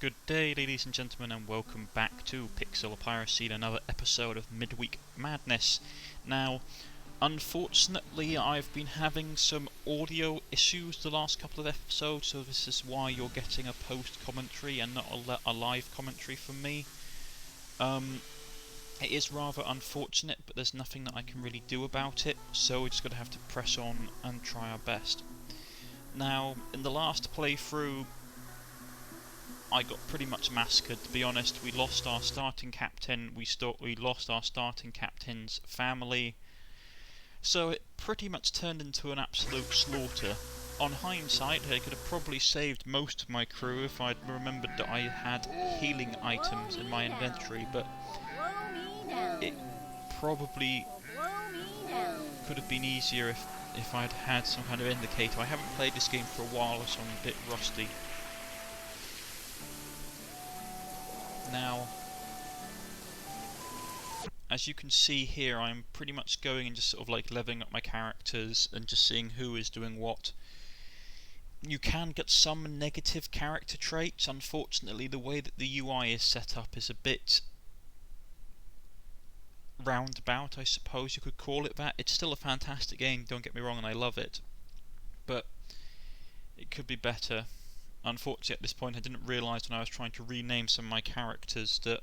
Good day, ladies and gentlemen, and welcome back to Piracy and another episode of Midweek Madness. Now, unfortunately, I've been having some audio issues the last couple of episodes, so this is why you're getting a post-commentary and not a live commentary from me. It is rather unfortunate, but there's nothing that I can really do about it, so we're just going to have to press on and try our best. Now, in the last playthrough, I got pretty much massacred, to be honest. We lost our starting captain, we lost our starting captain's family, so it pretty much turned into an absolute slaughter. On hindsight, I could have probably saved most of my crew if I'd remembered that I had healing items in my inventory, but it probably could have been easier if I'd had some kind of indicator. I haven't played this game for a while, so I'm a bit rusty. Now, as you can see here, I'm pretty much going and just sort of like leveling up my characters and just seeing who is doing what. You can get some negative character traits. Unfortunately, the way that the UI is set up is a bit roundabout, I suppose you could call it that. It's still a fantastic game, don't get me wrong, and I love it, but it could be better. Unfortunately, at this point, I didn't realise when I was trying to rename some of my characters that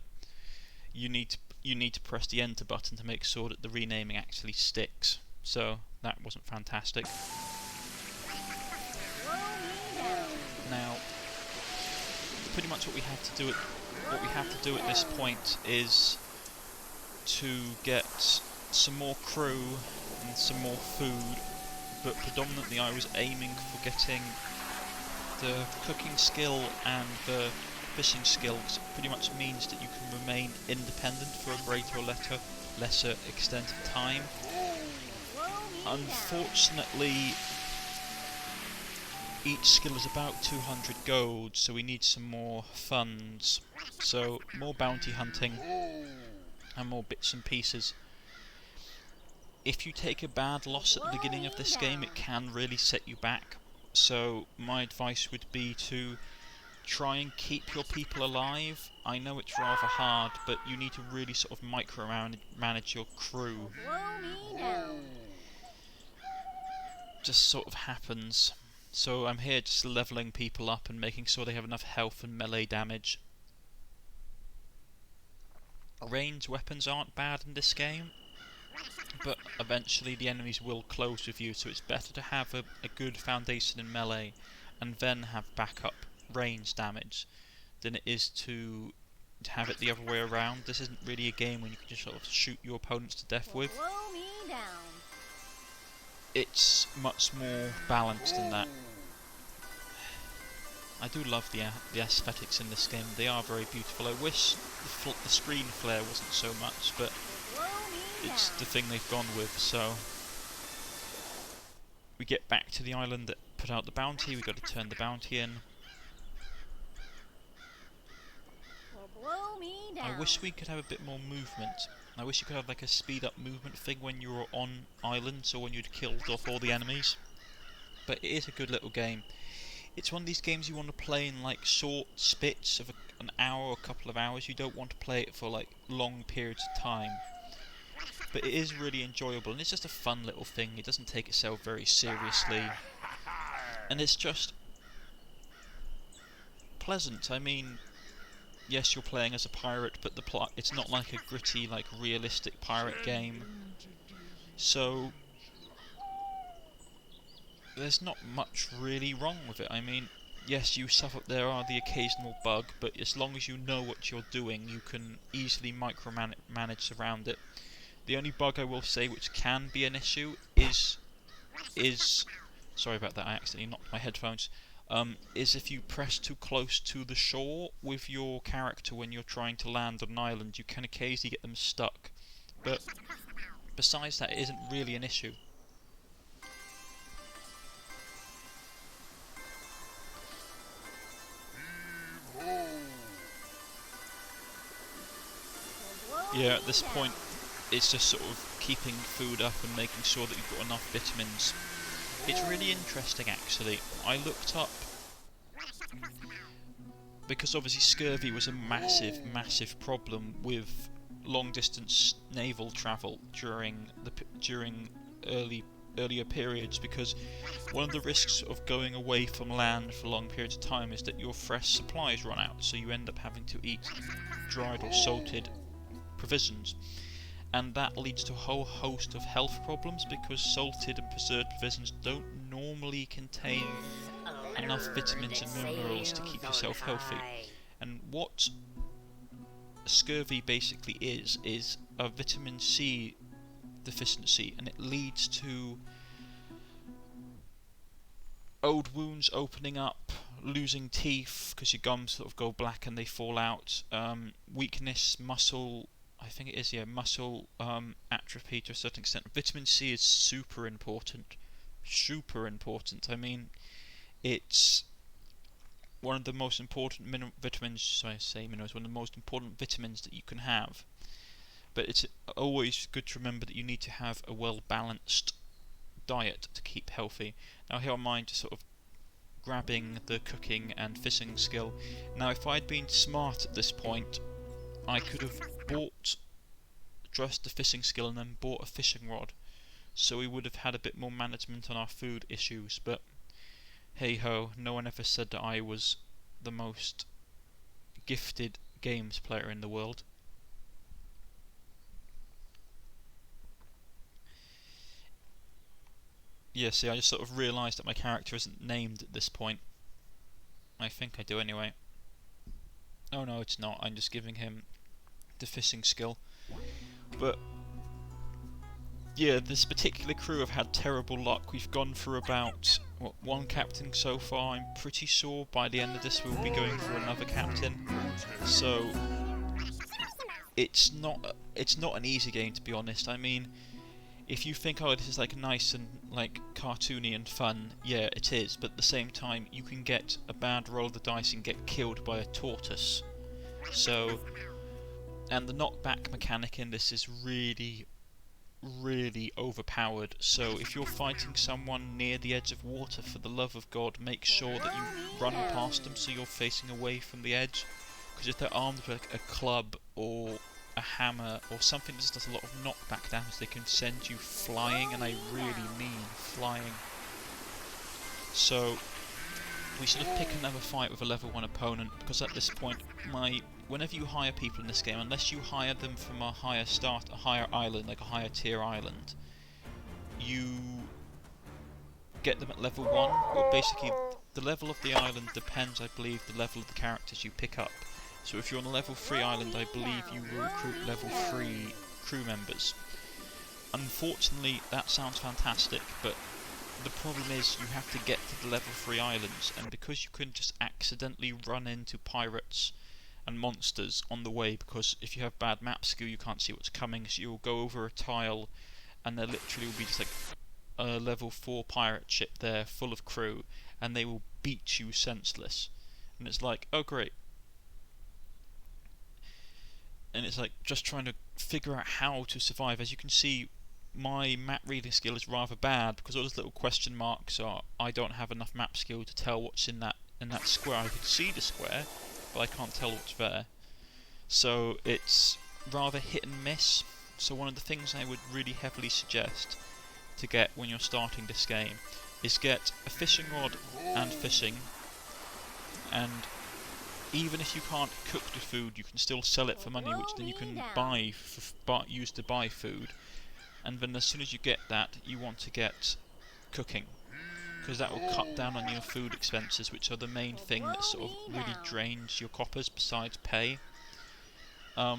you need to press the enter button to make sure that the renaming actually sticks. So that wasn't fantastic. Now, pretty much what we have to do at this point is to get some more crew and some more food, but predominantly I was aiming for getting the cooking skill and the fishing skill, because it pretty much means that you can remain independent for a greater or lesser extent of time. Unfortunately, each skill is about 200 gold, so we need some more funds. So more bounty hunting and more bits and pieces. If you take a bad loss at the beginning of this game, it can really set you back. So my advice would be to try and keep your people alive. I know it's rather hard, but you need to really sort of micromanage your crew. Just sort of happens. So I'm here just leveling people up and making sure they have enough health and melee damage. Ranged weapons aren't bad in this game, but eventually the enemies will close with you, so it's better to have a good foundation in melee and then have backup range damage than it is to have it the other way around. This isn't really a game when you can just sort of shoot your opponents to death with. It's much more balanced than that. I do love the aesthetics in this game. They are very beautiful. I wish the screen flare wasn't so much, but it's the thing they've gone with. So we get back to the island that put out the bounty. We've got to turn the bounty in. I wish we could have a bit more movement. I wish you could have like a speed up movement thing when you were on islands or when you'd killed off all the enemies. But it is a good little game. It's one of these games you want to play in like short spits of an hour or a couple of hours. You don't want to play it for like long periods of time. But it is really enjoyable, and it's just a fun little thing. It doesn't take itself very seriously, and it's just pleasant. I mean, yes, you're playing as a pirate, but it's not like a gritty, like realistic pirate game. So there's not much really wrong with it. I mean, yes, there are the occasional bug, but as long as you know what you're doing, you can easily micromanage around it. The only bug I will say which can be an issue is sorry about that, I accidentally knocked my headphones, is if you press too close to the shore with your character when you're trying to land on an island, you can occasionally get them stuck. But besides that, it isn't really an issue. Yeah, at this point, it's just sort of keeping food up and making sure that you've got enough vitamins. It's really interesting, actually. I looked up because obviously scurvy was a massive problem with long-distance naval travel during earlier periods, because one of the risks of going away from land for long periods of time is that your fresh supplies run out, so you end up having to eat dried or salted provisions, and that leads to a whole host of health problems because salted and preserved provisions don't normally contain enough vitamins and minerals to keep yourself healthy. And what scurvy basically is a vitamin C deficiency, and it leads to old wounds opening up, losing teeth because your gums sort of go black and they fall out, weakness, muscle, I think it is, yeah, muscle atrophy to a certain extent. Vitamin C is super important. I mean, it's one of the most important vitamins, one of the most important vitamins that you can have. But it's always good to remember that you need to have a well-balanced diet to keep healthy. Now here am I just sort of grabbing the cooking and fishing skill. Now if I'd been smart at this point, I could have bought just the fishing skill and then bought a fishing rod, so we would have had a bit more management on our food issues, but hey ho, no one ever said that I was the most gifted games player in the world. Yeah, see, I just sort of realised that my character isn't named at this point. I think I do anyway. Oh no, it's not. I'm just giving him the fishing skill. But yeah, this particular crew have had terrible luck. We've gone through about one captain so far. I'm pretty sure by the end of this we'll be going for another captain. So it's not an easy game, to be honest. I mean, if you think, oh, this is like nice and like cartoony and fun, yeah, it is, but at the same time you can get a bad roll of the dice and get killed by a tortoise. So, and the knockback mechanic in this is really overpowered, so if you're fighting someone near the edge of water, for the love of God, make sure that you run past them so you're facing away from the edge, because if they're armed with a club or a hammer or something that just does a lot of knockback damage, they can send you flying, and I really mean flying. So we should have picked another fight with a level 1 opponent, because at this point, whenever you hire people in this game, unless you hire them from a higher island, like a higher tier island, you get them at level 1, but basically the level of the island depends, I believe, the level of the characters you pick up. So if you're on a level 3 island, I believe you will recruit level 3 crew members. Unfortunately, that sounds fantastic, but the problem is you have to get to the level 3 islands, and because you can just accidentally run into pirates and monsters on the way, because if you have bad map skill you can't see what's coming, so you'll go over a tile and there literally will be just like a level 4 pirate ship there full of crew, and they will beat you senseless, and it's like, oh great. And it's like just trying to figure out how to survive. As you can see, my map reading skill is rather bad because all those little question marks are, I don't have enough map skill to tell what's in that square. I can see the square, but I can't tell what's there. So it's rather hit and miss. So one of the things I would really heavily suggest to get when you're starting this game is get a fishing rod and fishing, and even if you can't cook the food, you can still sell it for money, which then you can use to buy food. And then as soon as you get that, you want to get cooking, because that will cut down on your food expenses, which are the main thing that sort of really drains your coppers besides pay. The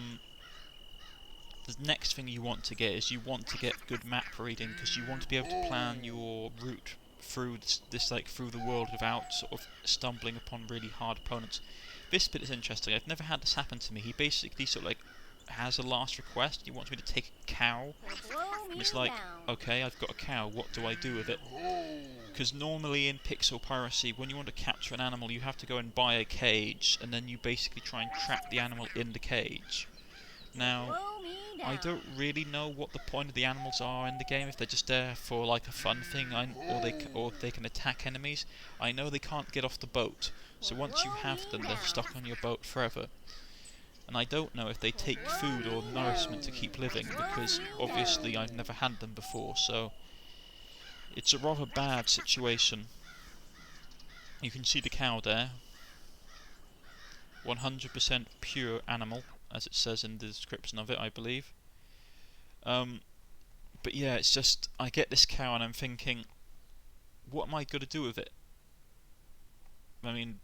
next thing you want to get is you want to get good map reading, because you want to be able to plan your route through through the world without sort of stumbling upon really hard opponents. This bit is interesting. I've never had this happen to me. He basically sort of like has a last request. He wants me to take a cow. And it's like, okay, I've got a cow. What do I do with it? Because normally in Pixel Piracy, when you want to capture an animal, you have to go and buy a cage, and then you basically try and trap the animal in the cage. Now, I don't really know what the point of the animals are in the game, if they're just there for like a fun thing, or if they can attack enemies. I know they can't get off the boat, So once you have them, they're stuck on your boat forever. And I don't know if they take food or nourishment to keep living, because obviously I've never had them before, so it's a rather bad situation. You can see the cow there. 100% pure animal, as it says in the description of it, I believe. But yeah, it's just, I get this cow and I'm thinking, what am I going to do with it? I mean,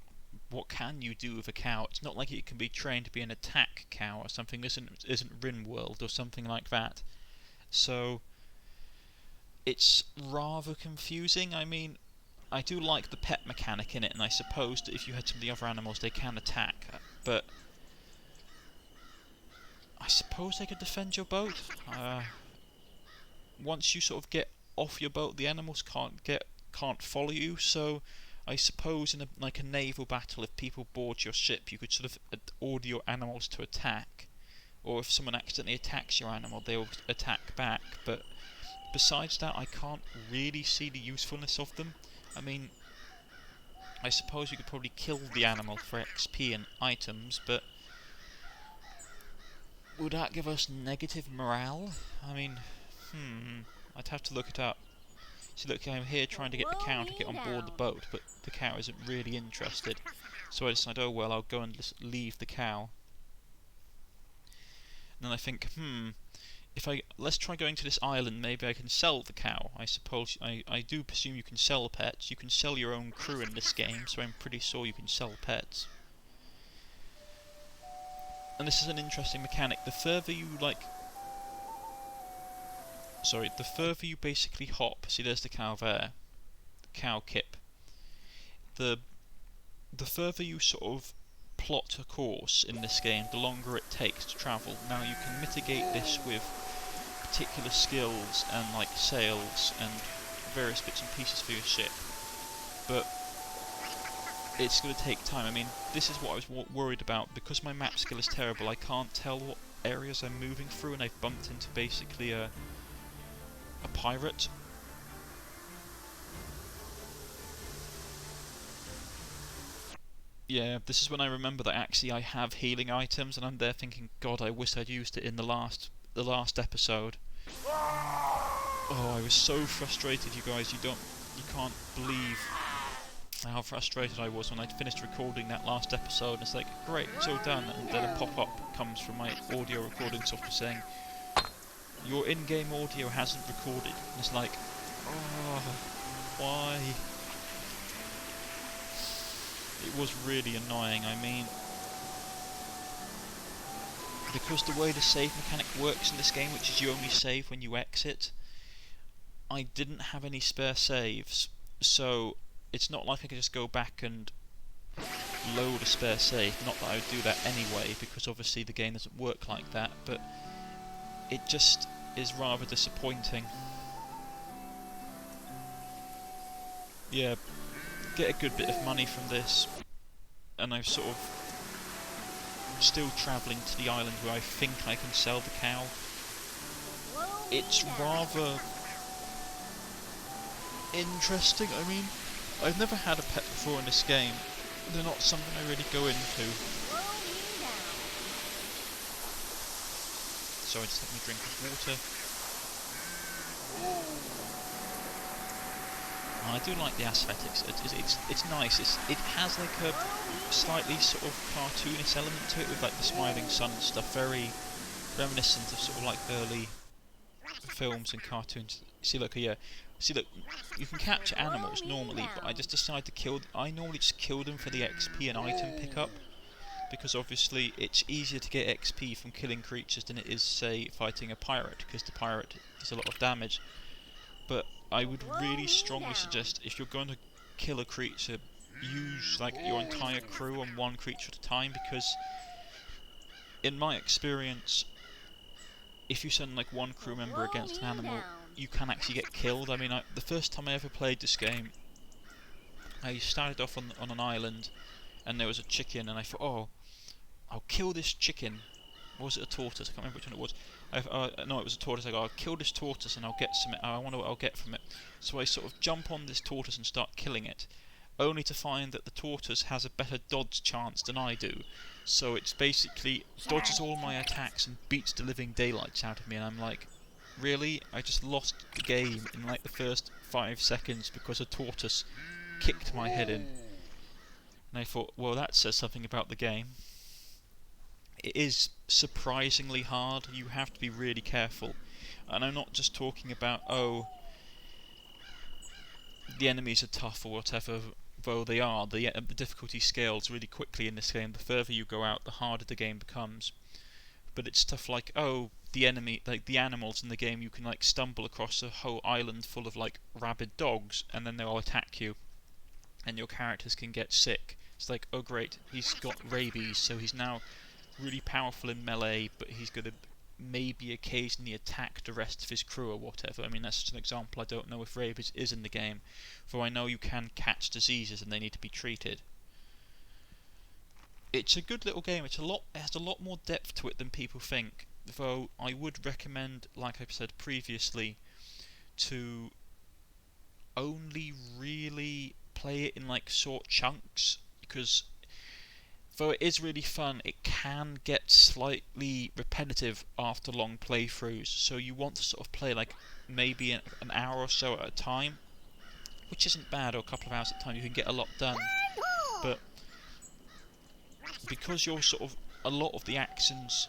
what can you do with a cow? It's not like it can be trained to be an attack cow or something. This isn't Rimworld or something like that. So, it's rather confusing. I mean, I do like the pet mechanic in it, and I suppose that if you had some of the other animals, they can attack. But I suppose they could defend your boat. Once you sort of get off your boat, the animals can't follow you. So I suppose in a naval battle, if people board your ship, you could sort of order your animals to attack, or if someone accidentally attacks your animal, they'll attack back. But besides that, I can't really see the usefulness of them. I mean, I suppose you could probably kill the animal for XP and items, but would that give us negative morale? I mean, I'd have to look it up. See, look, I'm here trying to get the cow to get on board the boat, but the cow isn't really interested. So I decide, oh well, I'll go and just leave the cow. And then I think, let's try going to this island, maybe I can sell the cow. I suppose, I do presume you can sell pets. You can sell your own crew in this game, so I'm pretty sure you can sell pets. And this is an interesting mechanic. The further you, the further you basically hop, see there's the cow there, the cow kip. The further you sort of plot a course in this game, the longer it takes to travel. Now you can mitigate this with particular skills and like sails and various bits and pieces for your ship, but it's going to take time. I mean, this is what I was worried about. Because my map skill is terrible, I can't tell what areas I'm moving through, and I've bumped into basically a pirate. Yeah, this is when I remember that actually I have healing items, and I'm there thinking, God, I wish I'd used it in the last episode. Oh, I was so frustrated, you guys. You can't believe how frustrated I was when I'd finished recording that last episode. It's like, great, it's all done, and then a pop-up comes from my audio recording software saying, your in-game audio hasn't recorded. And it's like, oh, why? It was really annoying. I mean, because the way the save mechanic works in this game, which is you only save when you exit, I didn't have any spare saves, so it's not like I could just go back and load a spare save. Not that I would do that anyway, because obviously the game doesn't work like that, but it just is rather disappointing. Yeah, get a good bit of money from this, and I'm sort of still travelling to the island where I think I can sell the cow. It's rather interesting. I mean, I've never had a pet before in this game. They're not something I really go into. Sorry, just let me drink this water. I do like the aesthetics. It's nice. It has like a slightly sort of cartoonish element to it, with like the smiling sun and stuff. Very reminiscent of sort of like early films and cartoons. See, look here. See, look. You can capture animals normally, but I just decide to kill. I normally just kill them for the XP and item pickup, because obviously it's easier to get XP from killing creatures than it is, say, fighting a pirate, because the pirate does a lot of damage. But I would really strongly suggest, if you're going to kill a creature, use like your entire crew on one creature at a time, because in my experience, if you send like one crew member against an animal, you can actually get killed. I mean, the first time I ever played this game, I started off on an island, and there was a chicken, and I thought, oh, I'll kill this chicken. Or was it a tortoise? I can't remember which one it was. No, it was a tortoise. I go, I'll kill this tortoise and I'll get some. I wonder what I'll get from it. So I sort of jump on this tortoise and start killing it. only to find that the tortoise has a better dodge chance than I do. So it's basically dodges all my attacks and beats the living daylights out of me, and I'm like, really? I just lost the game in like the first 5 seconds because a tortoise kicked my head in. And I thought, well, that says something about the game. It is surprisingly hard. You have to be really careful. And I'm not just talking about, oh, the enemies are tough or whatever, though they are. The difficulty scales really quickly in this game. The further you go out, the harder the game becomes. But it's stuff like, oh, the enemy, like the animals in the game, you can like stumble across a whole island full of like rabid dogs, and then they'll attack you, and your characters can get sick. It's like, oh great, he's got rabies, so he's now really powerful in melee, but he's going to maybe occasionally attack the rest of his crew or whatever. I mean, that's just an example. I don't know if rabies is in the game, though I know you can catch diseases and they need to be treated. It's a good little game. It has a lot more depth to it than people think, though I would recommend, like I've said previously, to only really play it in like short chunks, because though it is really fun, it can get slightly repetitive after long playthroughs, so you want to sort of play like maybe an hour or so at a time, which isn't bad, or a couple of hours at a time. You can get a lot done, but because you're sort of, a lot of the actions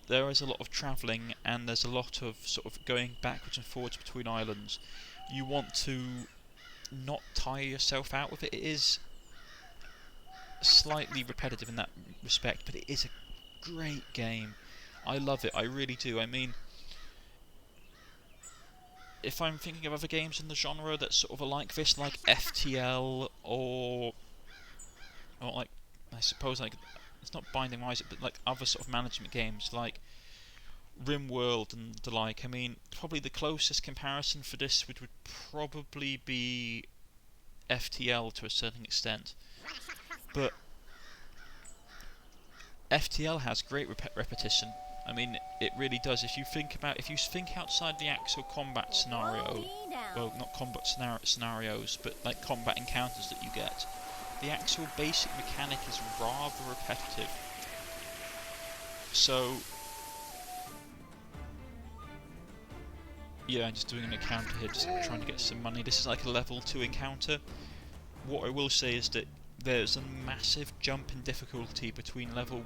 there is a lot of travelling, and there's a lot of sort of going backwards and forwards between islands. You want to not tire yourself out with it. It is slightly repetitive in that respect, but it is a great game. I love it, I really do. I mean, if I'm thinking of other games in the genre that sort of are like this, like FTL, or like, I suppose, like, it's not Binding of Isaac, but like other sort of management games like RimWorld and the like. I mean, probably the closest comparison for this would probably be FTL to a certain extent. But FTL has great repetition. I mean, it really does. If you think outside the actual combat scenario, well, not combat scenarios, but like combat encounters that you get, the actual basic mechanic is rather repetitive. So, yeah, I'm just doing an encounter here, just trying to get some money. This is like a level 2 encounter. What I will say is that there's a massive jump in difficulty between level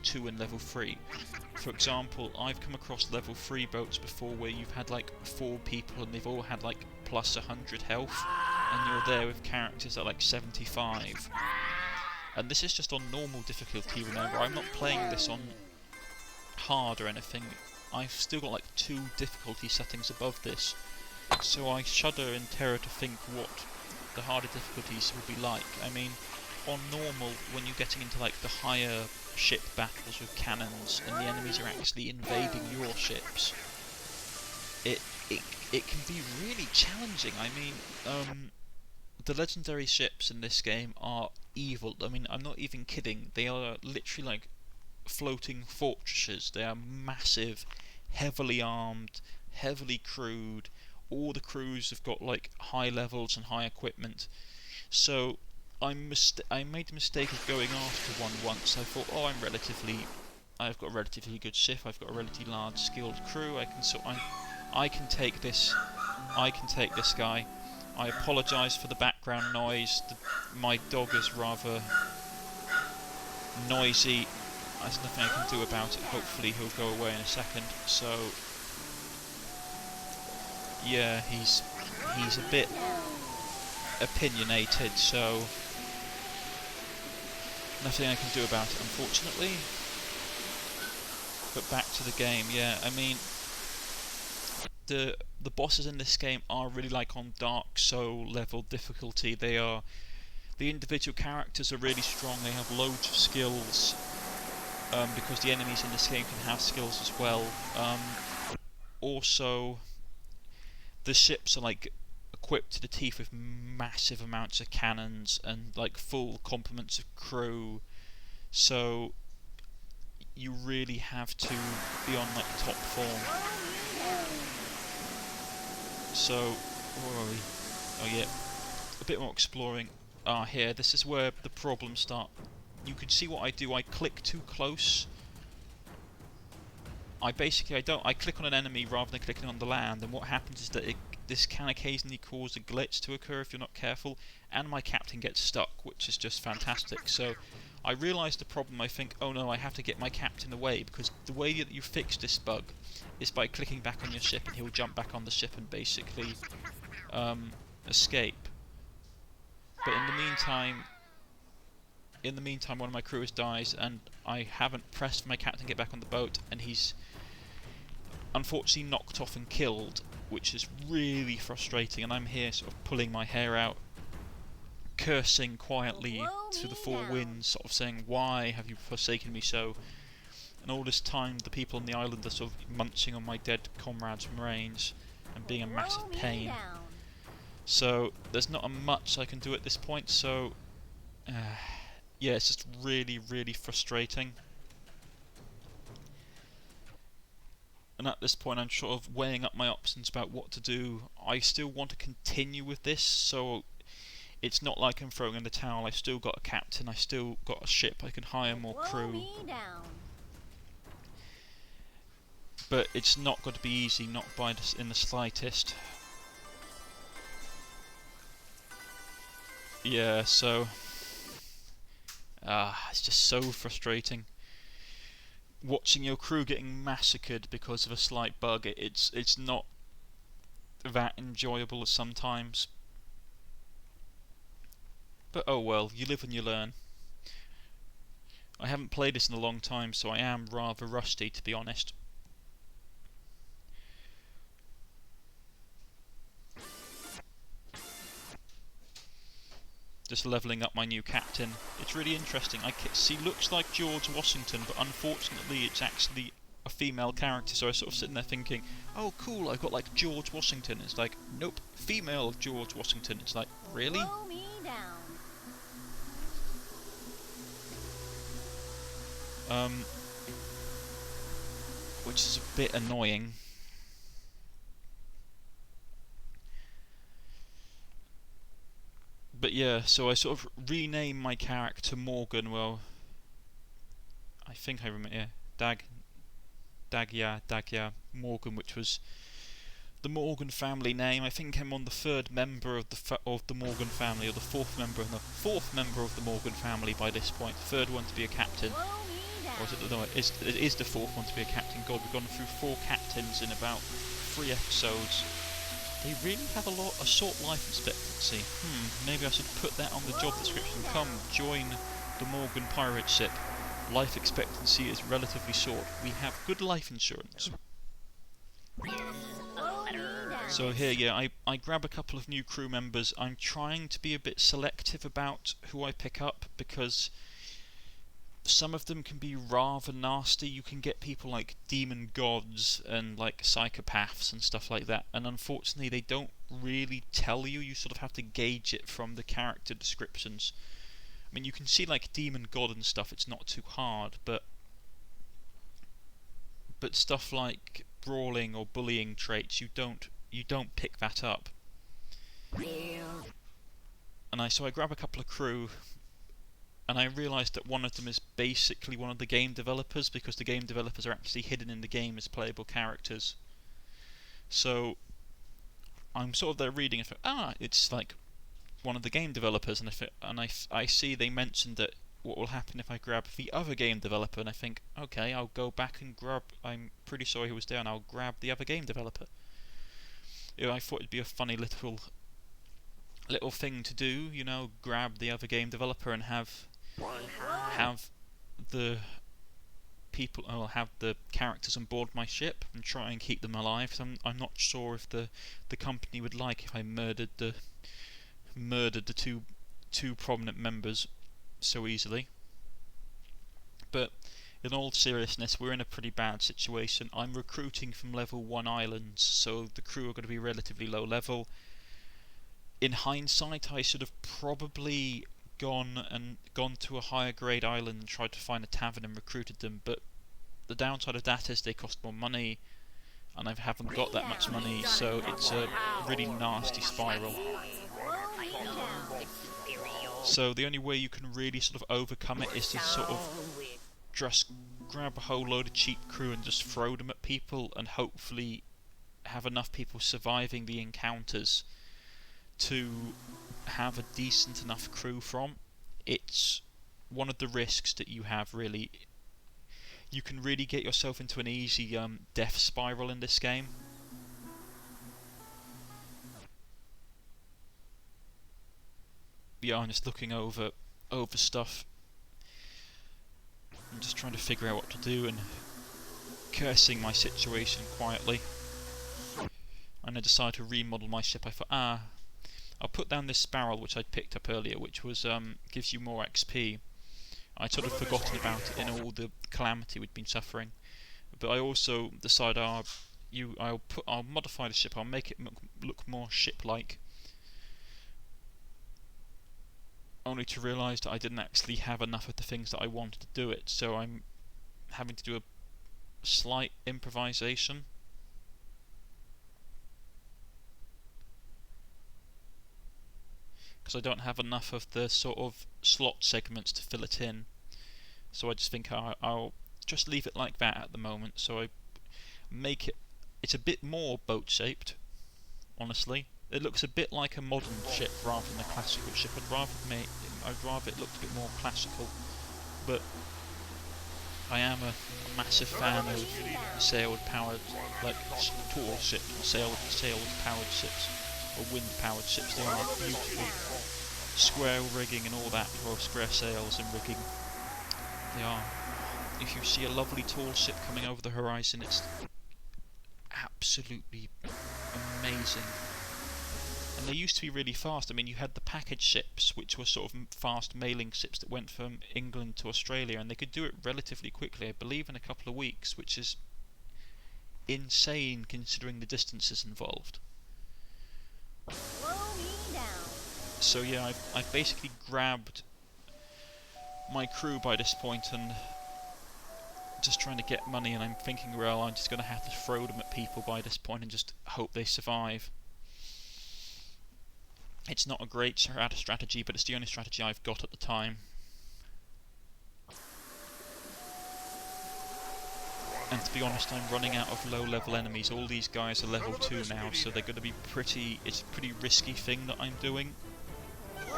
2 and level 3. For example, I've come across level 3 boats before where you've had like 4 people and they've all had like plus 100 health, and you're there with characters at like 75. And this is just on normal difficulty, remember. I'm not playing this on hard or anything. I've still got like 2 difficulty settings above this, so I shudder in terror to think what the harder difficulties will be like. I mean, on normal, when you're getting into like the higher ship battles with cannons and the enemies are actually invading your ships, it can be really challenging. I mean, the legendary ships in this game are evil. I mean, I'm not even kidding. They are literally like floating fortresses. They are massive, heavily armed, heavily crewed. All the crews have got like high levels and high equipment. So I made the mistake of going after one once. I thought, oh, I've got a relatively good ship. I've got a relatively large skilled crew. I can take this guy. I apologise for the background noise. My dog is rather noisy. There's nothing I can do about it. Hopefully he'll go away in a second. So yeah, he's a bit opinionated, so nothing I can do about it, unfortunately. But back to the game, yeah, I mean, the bosses in this game are really like on Dark Soul level difficulty. The individual characters are really strong, they have loads of skills, because the enemies in this game can have skills as well. Also, the ships are like equipped to the teeth with massive amounts of cannons and like full complements of crew, so you really have to be on like top form. So, where are we? Oh yeah, a bit more exploring. Ah, here, this is where the problems start. You can see what I do. I click too close. I click on an enemy rather than clicking on the land, and what happens is that this can occasionally cause a glitch to occur if you're not careful, and my captain gets stuck, which is just fantastic. So I realised the problem. I think, oh no, I have to get my captain away, because the way that you fix this bug is by clicking back on your ship, and he'll jump back on the ship and basically escape. But in the meantime, one of my crewers dies, and I haven't pressed for my captain to get back on the boat, and he's unfortunately knocked off and killed, which is really frustrating. And I'm here sort of pulling my hair out, cursing quietly to the four winds, sort of saying, "Why have you forsaken me so?" And all this time, the people on the island are sort of munching on my dead comrades' remains and being a massive pain. So there's not much I can do at this point. So yeah, it's just really, really frustrating. And at this point I'm sort of weighing up my options about what to do. I still want to continue with this, so it's not like I'm throwing in the towel. I've still got a captain, I've still got a ship, I can hire more crew. But it's not going to be easy, not by in the slightest. Yeah, so it's just so frustrating. Watching your crew getting massacred because of a slight bug, it's not that enjoyable sometimes. But oh well, you live and you learn. I haven't played this in a long time, so I am rather rusty, to be honest. Just levelling up my new captain. It's really interesting. She looks like George Washington, but unfortunately it's actually a female character, so I was sort of sitting there thinking, oh cool, I've got like George Washington. It's like, nope, female George Washington. It's like, really? Blow me down. Which is a bit annoying. But yeah, so I sort of rename my character Morgan. Well, I think I remember, yeah, Dagya Morgan, which was the Morgan family name. I think I'm on the third member of the Morgan family, or the fourth member of the Morgan family by this point. The third one to be a captain. Or is it? No, it is the fourth one to be a captain. God, we've gone through 4 captains in about 3 episodes. They really have a short life expectancy. Maybe I should put that on the job description. Come, join the Morgan pirate ship. Life expectancy is relatively short. We have good life insurance. So here, yeah, I grab a couple of new crew members. I'm trying to be a bit selective about who I pick up, because some of them can be rather nasty. You can get people like demon gods and like psychopaths and stuff like that, and unfortunately they don't really tell you. You sort of have to gauge it from the character descriptions. I mean, you can see like demon god and stuff, it's not too hard, but stuff like brawling or bullying traits, you don't pick that up. And so I grab a couple of crew, and I realised that one of them is basically one of the game developers, because the game developers are actually hidden in the game as playable characters. So I'm sort of there reading, and it's like one of the game developers, and I see they mentioned that what will happen if I grab the other game developer, and I think, okay, I'll go back and grab. I'm pretty sure he was there, and I'll grab the other game developer. I thought it'd be a funny little thing to do, you know, grab the other game developer and have the people, or have the characters on board my ship and try and keep them alive. So I'm not sure if the company would like if I murdered the two prominent members so easily. But in all seriousness, we're in a pretty bad situation. I'm recruiting from level 1 islands, so the crew are going to be relatively low level. In hindsight, I should have probably gone to a higher grade island and tried to find a tavern and recruited them, but the downside of that is they cost more money, and I haven't got that much money, so it's a really nasty spiral. So the only way you can really sort of overcome it is to sort of just grab a whole load of cheap crew and just throw them at people, and hopefully have enough people surviving the encounters to have a decent enough crew from. It's one of the risks that you have, really. You can really get yourself into an easy death spiral in this game. Yeah, I'm just looking over stuff. I'm just trying to figure out what to do and cursing my situation quietly. And I decided to remodel my ship. I thought, I'll put down this barrel which I'd picked up earlier, which was gives you more XP. I'd sort of forgotten about it in all the calamity we'd been suffering. But I also decided I'll modify the ship. I'll make it look more ship-like. Only to realise that I didn't actually have enough of the things that I wanted to do it, so I'm having to do a slight improvisation. Because I don't have enough of the sort of slot segments to fill it in. So I just think I'll just leave it like that at the moment. So I make it's a bit more boat-shaped, honestly. It looks a bit like a modern ship rather than a classical ship. I'd rather it looked a bit more classical, but I am a massive fan of sail-powered, like tall ships, sail-powered ships, or wind-powered ships. They are beautiful, square rigging and all that, or square sails and rigging. They are. If you see a lovely tall ship coming over the horizon, it's absolutely amazing. And they used to be really fast. I mean, you had the package ships, which were sort of fast mailing ships that went from England to Australia, and they could do it relatively quickly, I believe in a couple of weeks, which is insane considering the distances involved. Slow me down. So yeah, I've basically grabbed my crew by this point and just trying to get money, and I'm thinking, well, I'm just going to have to throw them at people by this point and just hope they survive. It's not a great strategy, but it's the only strategy I've got at the time. And to be honest, I'm running out of low-level enemies. All these guys are level 2 now, so they're going to be it's a pretty risky thing that I'm doing.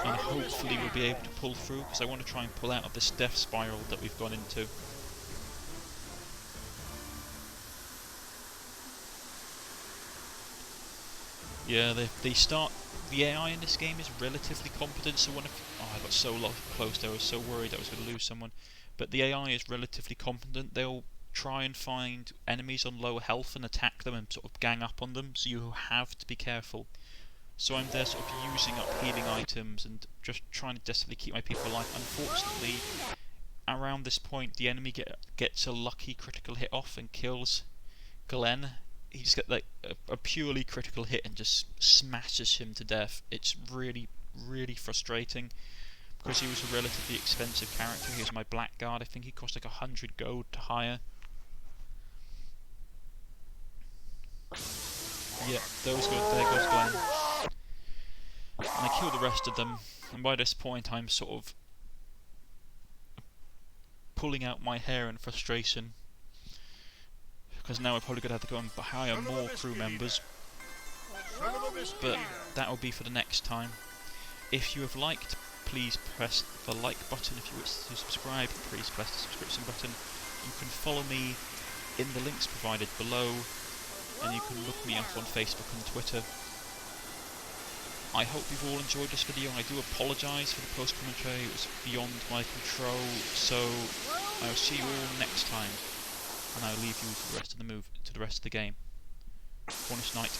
And hopefully we'll be able to pull through, because I want to try and pull out of this death spiral that we've gone into. Yeah, the AI in this game is relatively competent, so I got so close there, I was so worried I was going to lose someone. But the AI is relatively competent. They'll try and find enemies on lower health and attack them and sort of gang up on them, so you have to be careful. So I'm there sort of using up healing items and just trying to desperately keep my people alive. Unfortunately, around this point, the enemy gets a lucky critical hit off and kills Glenn. He just gets like a purely critical hit and just smashes him to death. It's really, really frustrating, because he was a relatively expensive character. He was my blackguard. I think he cost like 100 gold to hire. Yeah, there goes Glenn. And I kill the rest of them, and by this point I'm sort of pulling out my hair in frustration, because now I'm probably going to have to go and hire more crew members, but that will be for the next time. If you have liked, please press the like button. If you wish to subscribe, please press the subscription button. You can follow me in the links provided below, and you can look me up on Facebook and Twitter. I hope you've all enjoyed this video. I do apologise for the post-commentary, it was beyond my control, so I'll see you all next time, and I'll leave you to the rest of the game. Cornish-Knight.